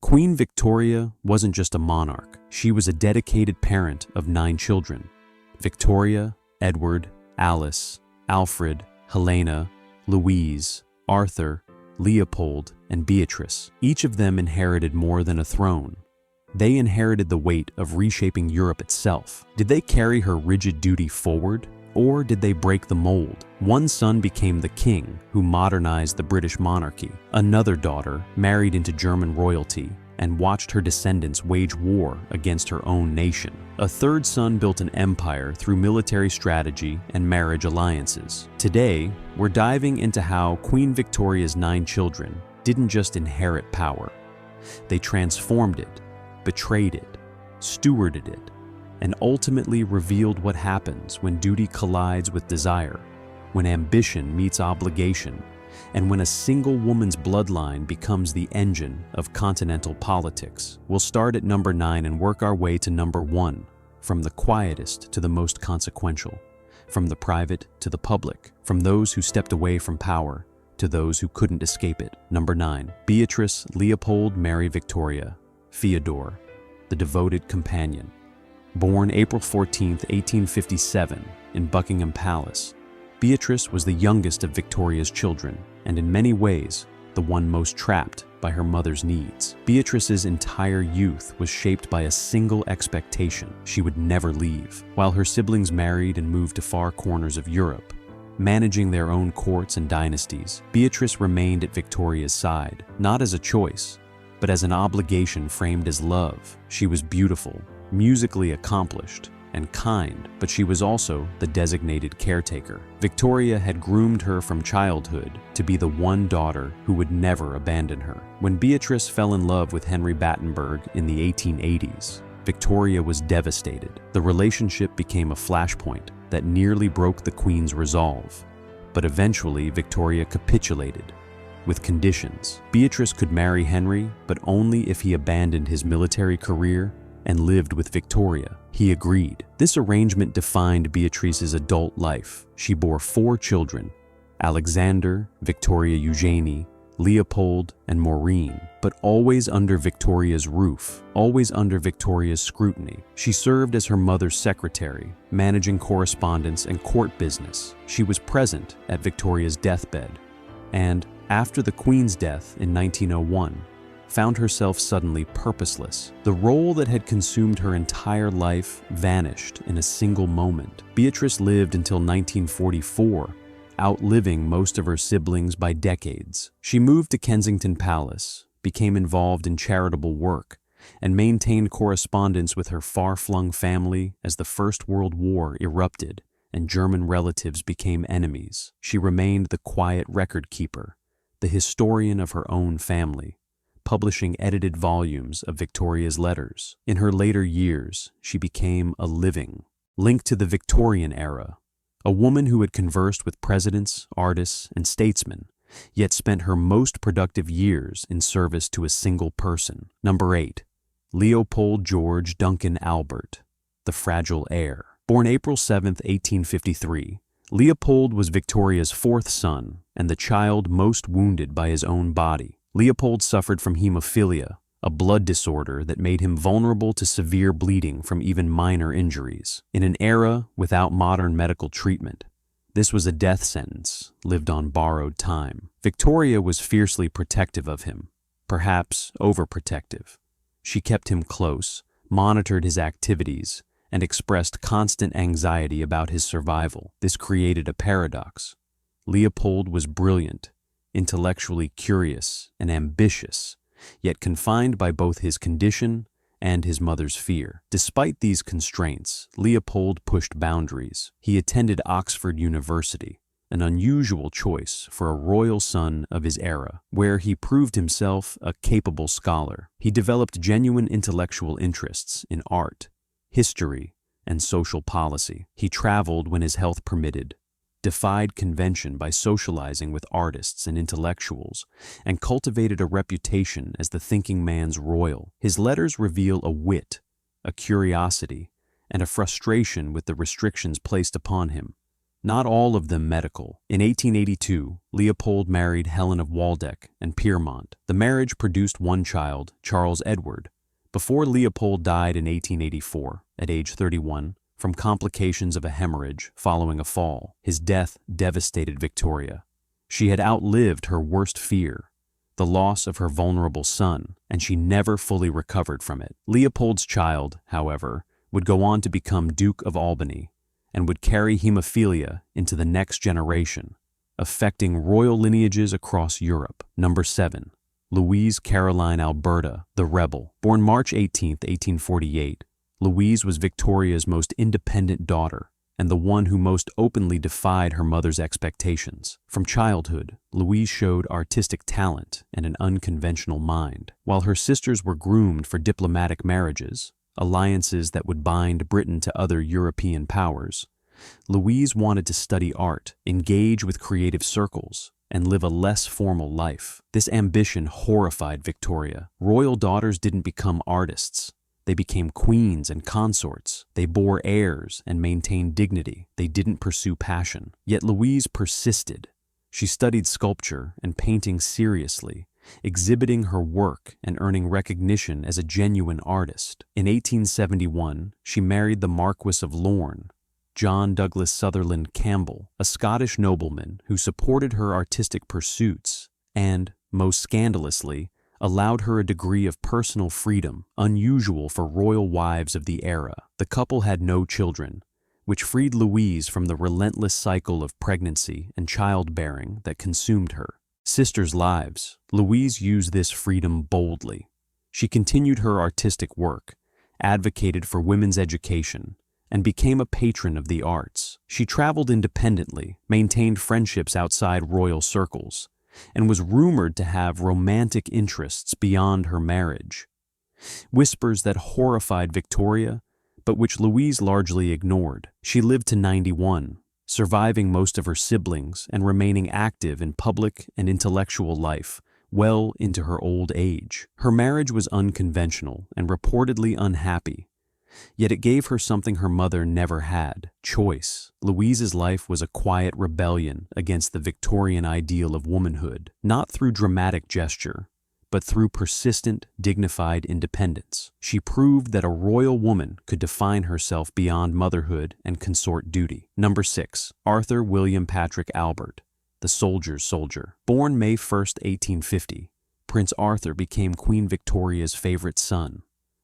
Queen Victoria wasn't just a monarch. She was a dedicated parent of 9 children. Victoria, Edward, Alice, Alfred, Helena, Louise, Arthur, Leopold, and Beatrice. Each of them inherited more than a throne. They inherited the weight of reshaping Europe itself. Did they carry her rigid duty forward, or did they break the mold? One son became the king, who modernized the British monarchy. Another daughter married into German royalty and watched her descendants wage war against her own nation. A third son built an empire through military strategy and marriage alliances. Today, we're diving into how Queen Victoria's 9 children didn't just inherit power. They transformed it, betrayed it, stewarded it, and ultimately revealed what happens when duty collides with desire, when ambition meets obligation, and when a single woman's bloodline becomes the engine of continental politics. We'll start at number 9 and work our way to number 1, from the quietest to the most consequential, from the private to the public, from those who stepped away from power to those who couldn't escape it. Number 9, Beatrice Leopold Mary Victoria, Feodor, the devoted companion. Born April 14, 1857, in Buckingham Palace, Beatrice was the youngest of Victoria's children, and in many ways, the one most trapped by her mother's needs. Beatrice's entire youth was shaped by a single expectation: she would never leave. While her siblings married and moved to far corners of Europe, managing their own courts and dynasties, Beatrice remained at Victoria's side, not as a choice, but as an obligation framed as love. She was beautiful, musically accomplished, and kind, but she was also the designated caretaker. Victoria had groomed her from childhood to be the one daughter who would never abandon her. When Beatrice fell in love with Henry Battenberg in the 1880s, Victoria was devastated. The relationship became a flashpoint that nearly broke the Queen's resolve. But eventually, Victoria capitulated, with conditions. Beatrice could marry Henry, but only if he abandoned his military career and lived with Victoria. He agreed. This arrangement defined Beatrice's adult life. She bore 4 children: Alexander, Victoria Eugenie, Leopold, and Maureen, but always under Victoria's roof, always under Victoria's scrutiny. She served as her mother's secretary, managing correspondence and court business. She was present at Victoria's deathbed, and after the Queen's death in 1901, found herself suddenly purposeless. The role that had consumed her entire life vanished in a single moment. Beatrice lived until 1944, outliving most of her siblings by decades. She moved to Kensington Palace, became involved in charitable work, and maintained correspondence with her far-flung family as the First World War erupted and German relatives became enemies. She remained the quiet record keeper, the historian of her own family, publishing edited volumes of Victoria's letters. In her later years, she became a living, linked to the Victorian era, a woman who had conversed with presidents, artists, and statesmen, yet spent her most productive years in service to a single person. Number 8, Leopold George Duncan Albert, the fragile heir. Born April 7, 1853, Leopold was Victoria's 4th son and the child most wounded by his own body. Leopold suffered from hemophilia, a blood disorder that made him vulnerable to severe bleeding from even minor injuries. In an era without modern medical treatment, this was a death sentence lived on borrowed time. Victoria was fiercely protective of him, perhaps overprotective. She kept him close, monitored his activities, and expressed constant anxiety about his survival. This created a paradox. Leopold was brilliant, intellectually curious, and ambitious, yet confined by both his condition and his mother's fear. Despite these constraints, Leopold pushed boundaries. He attended Oxford University, an unusual choice for a royal son of his era, where he proved himself a capable scholar. He developed genuine intellectual interests in art, history, and social policy. He traveled when his health permitted, defied convention by socializing with artists and intellectuals, and cultivated a reputation as the thinking man's royal. His letters reveal a wit, a curiosity, and a frustration with the restrictions placed upon him. not all of them medical. In 1882, Leopold married Helen of Waldeck and Pyrmont. The marriage produced one child, Charles Edward, before Leopold died in 1884, at age 31, from complications of a hemorrhage following a fall. His death devastated Victoria. She had outlived her worst fear, the loss of her vulnerable son, and she never fully recovered from it. Leopold's child, however, would go on to become Duke of Albany and would carry hemophilia into the next generation, affecting royal lineages across Europe. Number 7. Louise Caroline Alberta, the Rebel. Born March 18, 1848, Louise was Victoria's most independent daughter and the one who most openly defied her mother's expectations. From childhood, Louise showed artistic talent and an unconventional mind. While her sisters were groomed for diplomatic marriages, alliances that would bind Britain to other European powers, Louise wanted to study art, engage with creative circles, and live a less formal life. This ambition horrified Victoria. Royal daughters didn't become artists. They became queens and consorts. They bore heirs and maintained dignity. They didn't pursue passion. Yet Louise persisted. She studied sculpture and painting seriously, exhibiting her work and earning recognition as a genuine artist. In 1871, she married the Marquis of Lorne, John Douglas Sutherland Campbell, a Scottish nobleman who supported her artistic pursuits and, most scandalously, allowed her a degree of personal freedom unusual for royal wives of the era. The couple had no children, which freed Louise from the relentless cycle of pregnancy and childbearing that consumed her. Sisters' lives. Louise used this freedom boldly. She continued her artistic work, advocated for women's education, and became a patron of the arts. She traveled independently, maintained friendships outside royal circles, and was rumored to have romantic interests beyond her marriage. Whispers that horrified Victoria, but which Louise largely ignored. She lived to 91, surviving most of her siblings and remaining active in public and intellectual life well into her old age. Her marriage was unconventional and reportedly unhappy, yet it gave her something her mother never had: choice. Louise's life was a quiet rebellion against the Victorian ideal of womanhood, not through dramatic gesture, but through persistent, dignified independence. She proved that a royal woman could define herself beyond motherhood and consort duty. Number 6. Arthur William Patrick Albert, the soldier's soldier. Born May 1, 1850, Prince Arthur became Queen Victoria's favorite son,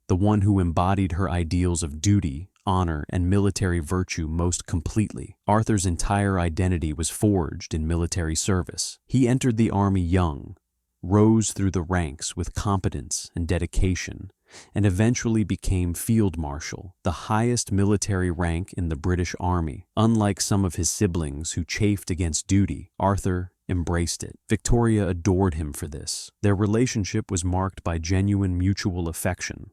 the one who embodied her ideals of duty, honor, and military virtue most completely. Arthur's entire identity was forged in military service. He entered the army young, rose through the ranks with competence and dedication, and eventually became Field Marshal, the highest military rank in the British Army. Unlike some of his siblings who chafed against duty, Arthur embraced it. Victoria adored him for this. Their relationship was marked by genuine mutual affection,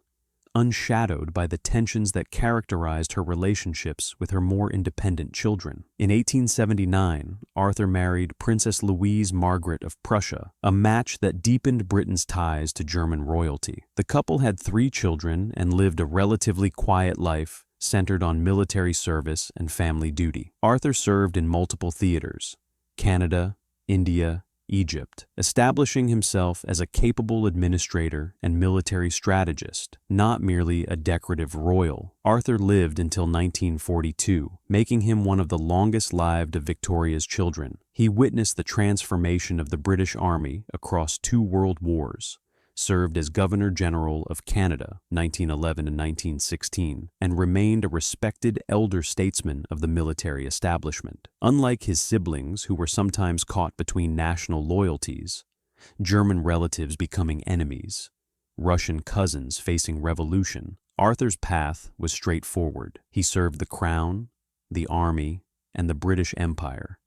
unshadowed by the tensions that characterized her relationships with her more independent children. In 1879, Arthur married Princess Louise Margaret of Prussia, a match that deepened Britain's ties to German royalty. The couple had 3 children and lived a relatively quiet life centered on military service and family duty. Arthur served in multiple theaters: Canada, India, Egypt, establishing himself as a capable administrator and military strategist, not merely a decorative royal. Arthur lived until 1942, making him one of the longest-lived of Victoria's children. He witnessed the transformation of the British Army across 2 world wars, served as Governor-General of Canada 1911 and 1916, and remained a respected elder statesman of the military establishment. Unlike his siblings, who were sometimes caught between national loyalties, German relatives becoming enemies, Russian cousins facing revolution, Arthur's path was straightforward. He served the crown, the army, and the British Empire,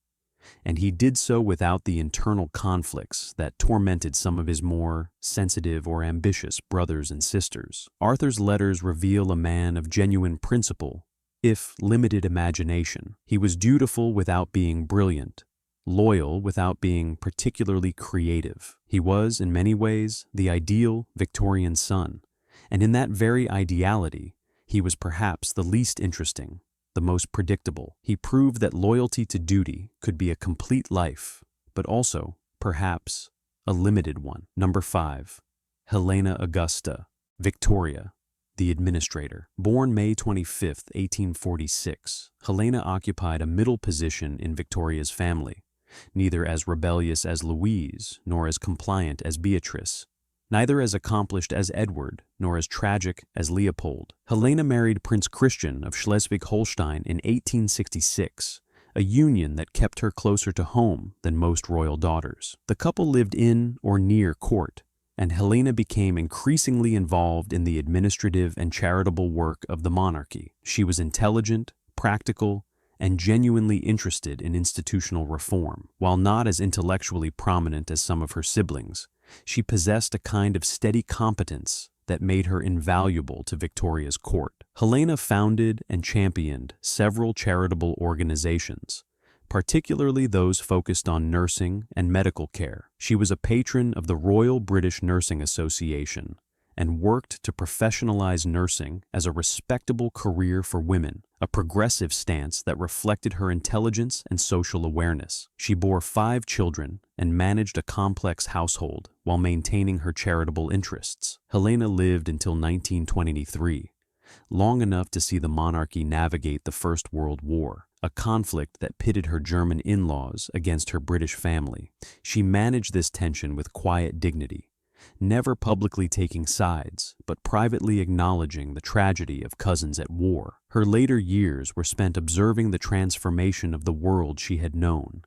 and he did so without the internal conflicts that tormented some of his more sensitive or ambitious brothers and sisters. Arthur's letters reveal a man of genuine principle, if limited imagination. He was dutiful without being brilliant, loyal without being particularly creative. He was, in many ways, the ideal Victorian son, and in that very ideality, he was perhaps the least interesting, the most predictable. He proved that loyalty to duty could be a complete life, but also, perhaps, a limited one. Number 5. Helena Augusta, Victoria, the administrator. Born May 25, 1846, Helena occupied a middle position in Victoria's family, neither as rebellious as Louise nor as compliant as Beatrice, neither as accomplished as Edward nor as tragic as Leopold. Helena married Prince Christian of Schleswig-Holstein in 1866, a union that kept her closer to home than most royal daughters. The couple lived in or near court, and Helena became increasingly involved in the administrative and charitable work of the monarchy. She was intelligent, practical, and genuinely interested in institutional reform. While not as intellectually prominent as some of her siblings, she possessed a kind of steady competence that made her invaluable to Victoria's court. Helena founded and championed several charitable organizations, particularly those focused on nursing and medical care. She was a patron of the Royal British Nursing Association and worked to professionalize nursing as a respectable career for women, a progressive stance that reflected her intelligence and social awareness. She bore 5 children and managed a complex household while maintaining her charitable interests. Helena lived until 1923, long enough to see the monarchy navigate the First World War, a conflict that pitted her German in-laws against her British family. She managed this tension with quiet dignity, never publicly taking sides, but privately acknowledging the tragedy of cousins at war. Her later years were spent observing the transformation of the world she had known,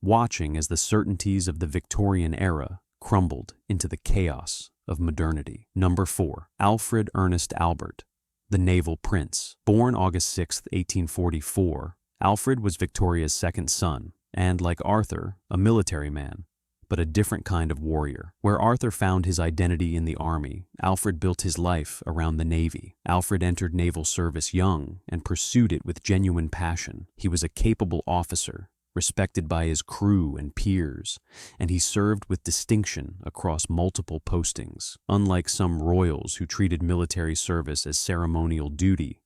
watching as the certainties of the Victorian era crumbled into the chaos of modernity. Number 4. Alfred Ernest Albert, the naval prince. Born August 6, 1844, Alfred was Victoria's second son, and like Arthur, a military man, but a different kind of warrior. Where Arthur found his identity in the army, Alfred built his life around the Navy. Alfred entered naval service young and pursued it with genuine passion. He was a capable officer, respected by his crew and peers, and he served with distinction across multiple postings. Unlike some royals who treated military service as ceremonial duty,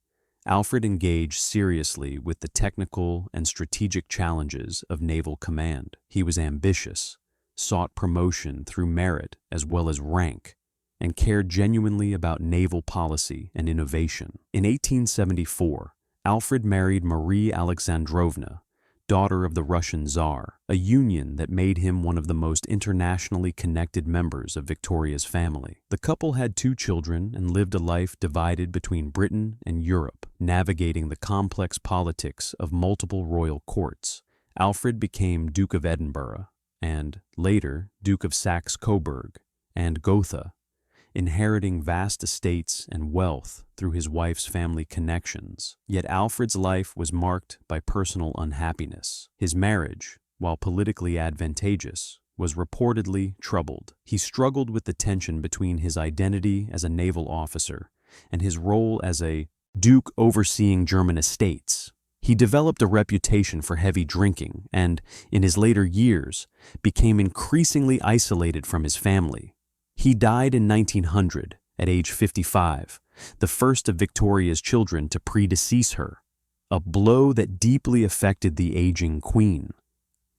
Alfred engaged seriously with the technical and strategic challenges of naval command. He was ambitious, sought promotion through merit as well as rank, and cared genuinely about naval policy and innovation. In 1874, Alfred married Marie Alexandrovna, daughter of the Russian Tsar, a union that made him one of the most internationally connected members of Victoria's family. The couple had 2 children and lived a life divided between Britain and Europe, navigating the complex politics of multiple royal courts. Alfred became Duke of Edinburgh, and, later, Duke of Saxe-Coburg and Gotha, inheriting vast estates and wealth through his wife's family connections. Yet Alfred's life was marked by personal unhappiness. His marriage, while politically advantageous, was reportedly troubled. He struggled with the tension between his identity as a naval officer and his role as a duke overseeing German estates. He developed a reputation for heavy drinking and, in his later years, became increasingly isolated from his family. He died in 1900, at age 55, the first of Victoria's children to predecease her, a blow that deeply affected the aging queen.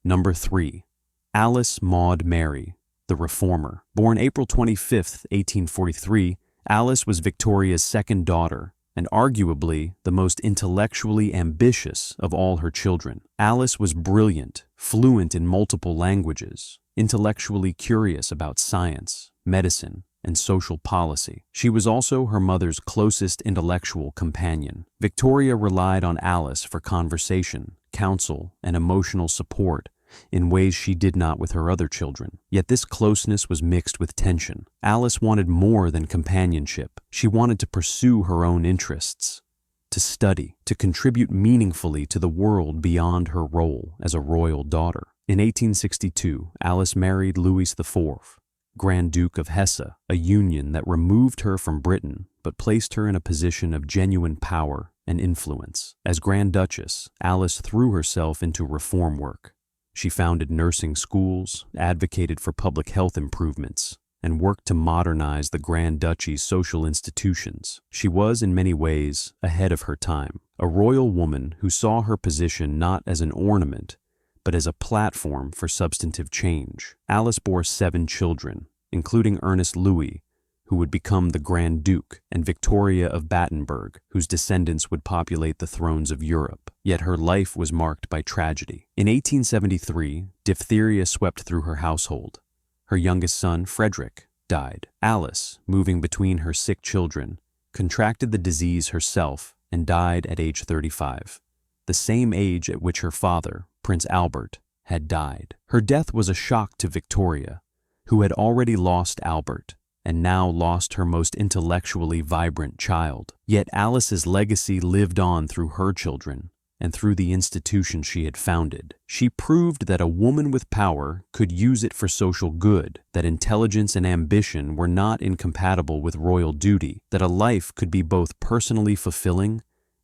Number 3. Alice Maud Mary, the Reformer. Born April 25, 1843, Alice was Victoria's second daughter and arguably the most intellectually ambitious of all her children. Alice was brilliant, fluent in multiple languages, intellectually curious about science, medicine, and social policy. She was also her mother's closest intellectual companion. Victoria relied on Alice for conversation, counsel, and emotional support in ways she did not with her other children. Yet this closeness was mixed with tension. Alice wanted more than companionship. She wanted to pursue her own interests, to study, to contribute meaningfully to the world beyond her role as a royal daughter. In 1862, Alice married Louis IV, Grand Duke of Hesse, a union that removed her from Britain but placed her in a position of genuine power and influence. As Grand Duchess, Alice threw herself into reform work. She founded nursing schools, advocated for public health improvements, and worked to modernize the Grand Duchy's social institutions. She was, in many ways, ahead of her time, a royal woman who saw her position not as an ornament, but as a platform for substantive change. Alice bore 7 children, including Ernest Louis, who would become the Grand Duke, and Victoria of Battenberg, whose descendants would populate the thrones of Europe. Yet her life was marked by tragedy. In 1873, diphtheria swept through her household. Her youngest son, Frederick, died. Alice, moving between her sick children, contracted the disease herself and died at age 35, the same age at which her father, Prince Albert, had died. Her death was a shock to Victoria, who had already lost Albert and now lost her most intellectually vibrant child. Yet Alice's legacy lived on through her children and through the institution she had founded. She proved that a woman with power could use it for social good, that intelligence and ambition were not incompatible with royal duty, that a life could be both personally fulfilling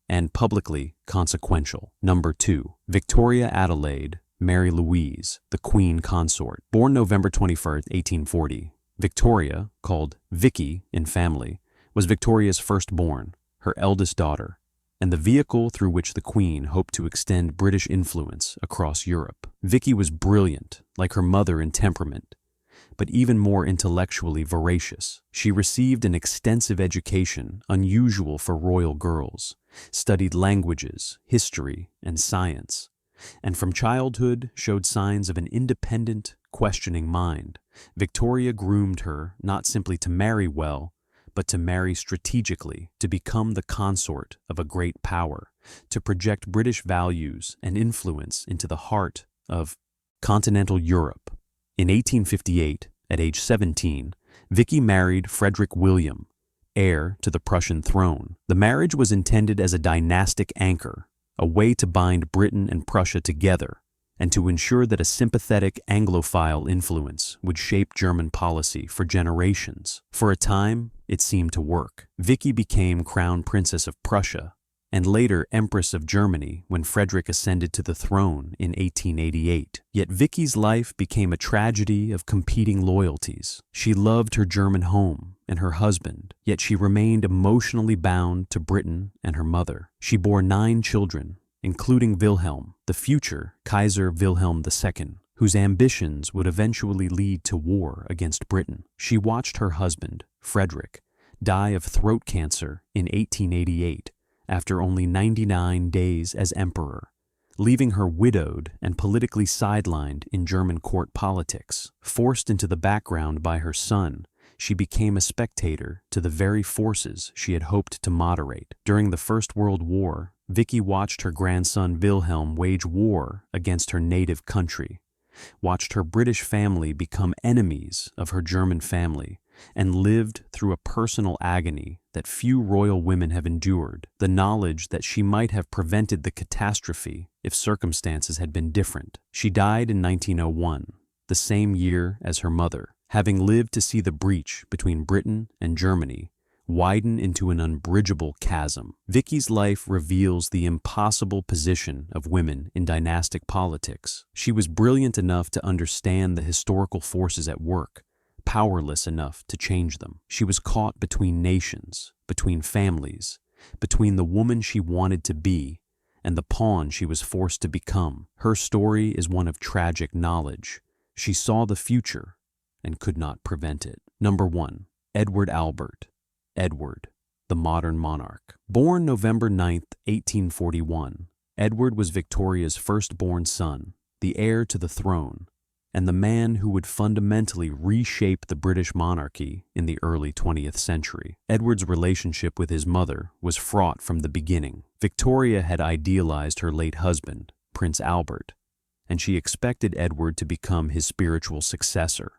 and publicly consequential. Number 2. Victoria Adelaide Mary Louise, the Queen Consort. Born November 21, 1840, Victoria, called Vicky in family, was Victoria's firstborn, her eldest daughter, and the vehicle through which the Queen hoped to extend British influence across Europe. Vicky was brilliant, like her mother in temperament, but even more intellectually voracious. She received an extensive education unusual for royal girls, studied languages, history, and science, and from childhood showed signs of an independent, questioning mind. Victoria groomed her not simply to marry well, but to marry strategically, to become the consort of a great power, to project British values and influence into the heart of continental Europe. In 1858, at age 17, Vicky married Frederick William, heir to the Prussian throne. The marriage was intended as a dynastic anchor, a way to bind Britain and Prussia together, and to ensure that a sympathetic Anglophile influence would shape German policy for generations. For a time, it seemed to work. Vicky became Crown Princess of Prussia, and later Empress of Germany when Frederick ascended to the throne in 1888. Yet Vicky's life became a tragedy of competing loyalties. She loved her German home and her husband, yet she remained emotionally bound to Britain and her mother. She bore 9 children, including Wilhelm, the future Kaiser Wilhelm II, whose ambitions would eventually lead to war against Britain. She watched her husband, Frederick, die of throat cancer in 1888 after only 99 days as emperor, leaving her widowed and politically sidelined in German court politics. Forced into the background by her son, she became a spectator to the very forces she had hoped to moderate. During the First World War, Vicky watched her grandson Wilhelm wage war against her native country, watched her British family become enemies of her German family, and lived through a personal agony that few royal women have endured, the knowledge that she might have prevented the catastrophe if circumstances had been different. She died in 1901, the same year as her mother, having lived to see the breach between Britain and Germany widen into an unbridgeable chasm. Vicky's life reveals the impossible position of women in dynastic politics. She was brilliant enough to understand the historical forces at work, powerless enough to change them. She was caught between nations, between families, between the woman she wanted to be and the pawn she was forced to become. Her story is one of tragic knowledge. She saw the future and could not prevent it. Number 1. Edward Albert. Edward, the modern monarch. Born November 9, 1841, Edward was Victoria's firstborn son, the heir to the throne, and the man who would fundamentally reshape the British monarchy in the early 20th century. Edward's relationship with his mother was fraught from the beginning. Victoria had idealized her late husband, Prince Albert, and she expected Edward to become his spiritual successor,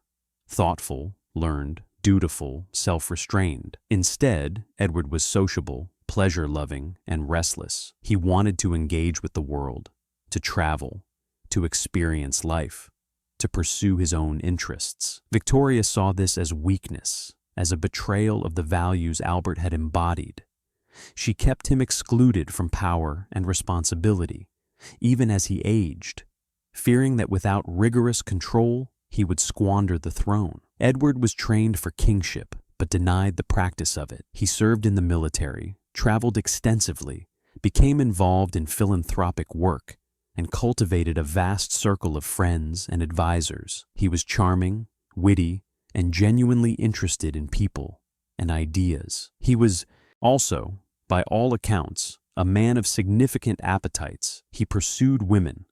thoughtful, learned, dutiful, self-restrained. Instead, Edward was sociable, pleasure-loving, and restless. He wanted to engage with the world, to travel, to experience life, to pursue his own interests. Victoria saw this as weakness, as a betrayal of the values Albert had embodied. She kept him excluded from power and responsibility, even as he aged, fearing that without rigorous control, he would squander the throne. Edward was trained for kingship, but denied the practice of it. He served in the military, traveled extensively, became involved in philanthropic work, and cultivated a vast circle of friends and advisors. He was charming, witty, and genuinely interested in people and ideas. He was also, by all accounts, a man of significant appetites. He pursued women,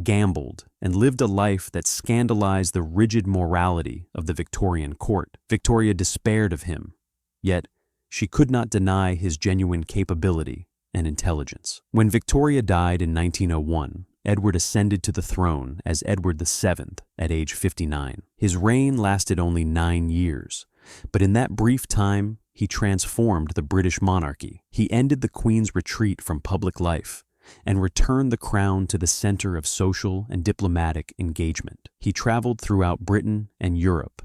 gambled, and lived a life that scandalized the rigid morality of the Victorian court. Victoria despaired of him, yet she could not deny his genuine capability and intelligence. When Victoria died in 1901, Edward ascended to the throne as Edward VII at age 59. His reign lasted only 9 years, but in that brief time, he transformed the British monarchy. He ended the Queen's retreat from public life and returned the crown to the center of social and diplomatic engagement. He traveled throughout Britain and Europe,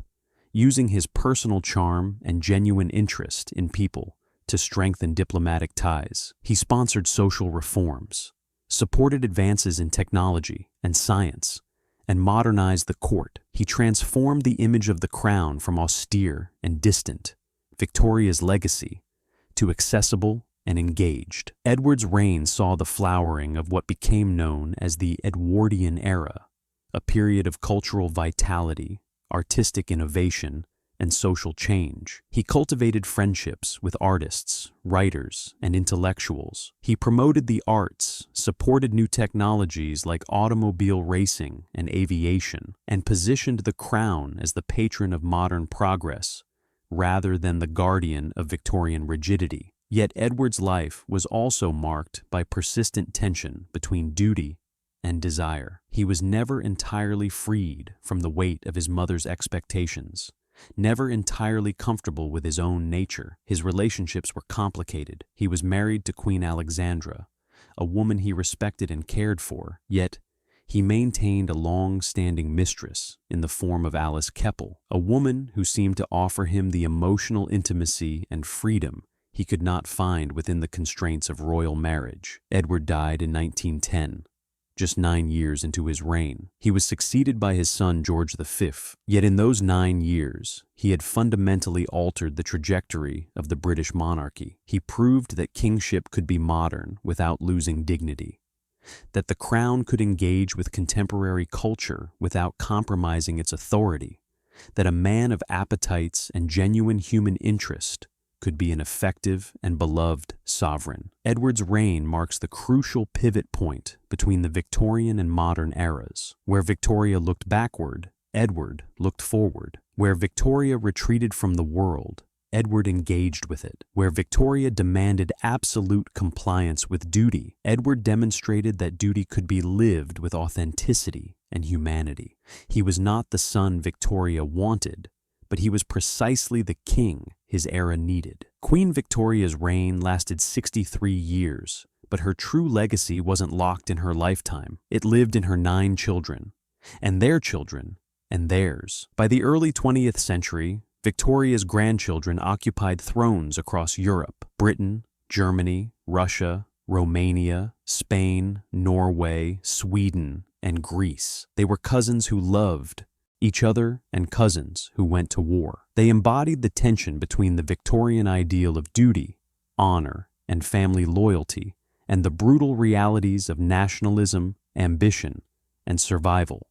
using his personal charm and genuine interest in people to strengthen diplomatic ties. He sponsored social reforms, supported advances in technology and science, and modernized the court. He transformed the image of the crown from austere and distant, Victoria's legacy, to accessible and engaged. Edward's reign saw the flowering of what became known as the Edwardian era, a period of cultural vitality, artistic innovation, and social change. He cultivated friendships with artists, writers, and intellectuals. He promoted the arts, supported new technologies like automobile racing and aviation, and positioned the crown as the patron of modern progress rather than the guardian of Victorian rigidity. Yet Edward's life was also marked by persistent tension between duty and desire. He was never entirely freed from the weight of his mother's expectations, never entirely comfortable with his own nature. His relationships were complicated. He was married to Queen Alexandra, a woman he respected and cared for, yet he maintained a long-standing mistress in the form of Alice Keppel, a woman who seemed to offer him the emotional intimacy and freedom he could not find within the constraints of royal marriage. Edward died in 1910. Just 9 years into his reign. He was succeeded by his son George V, yet in those 9 years, he had fundamentally altered the trajectory of the British monarchy. He proved that kingship could be modern without losing dignity, that the crown could engage with contemporary culture without compromising its authority, that a man of appetites and genuine human interest could be an effective and beloved sovereign. Edward's reign marks the crucial pivot point between the Victorian and modern eras. Where Victoria looked backward, Edward looked forward. Where Victoria retreated from the world, Edward engaged with it. Where Victoria demanded absolute compliance with duty, Edward demonstrated that duty could be lived with authenticity and humanity. He was not the son Victoria wanted, but he was precisely the king his era needed. Queen Victoria's reign lasted 63 years, but her true legacy wasn't locked in her lifetime. It lived in her 9 children, and their children, and theirs. By the early 20th century, Victoria's grandchildren occupied thrones across Europe: Britain, Germany, Russia, Romania, Spain, Norway, Sweden, and Greece. They were cousins who loved each other and cousins who went to war. They embodied the tension between the Victorian ideal of duty, honor, and family loyalty, and the brutal realities of nationalism, ambition, and survival.